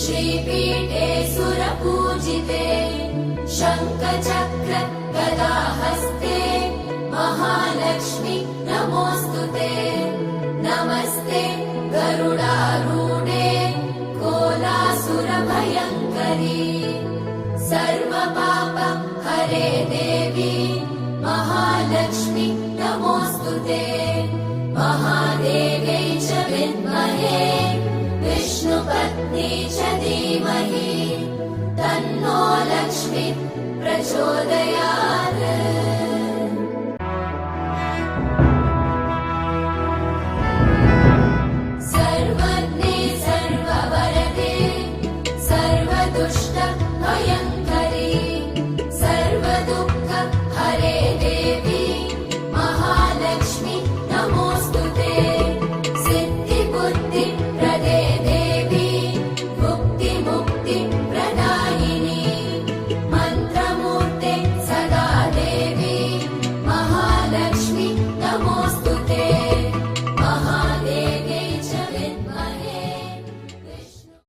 श्रीपीठे सुरपूजिते शङ्खचक्र गदाहस्ते महालक्ष्मी नमोऽस्तुते नमस्ते गरुडारूढे कोलासुरभयङ्करी सर्वपाप हरे देवी महालक्ष्मी नमोऽस्तुते महादेव्यै च विद्महे विष्णुपत्नी च धीमहि तन्नो लक्ष्मी प्रचोदयात्।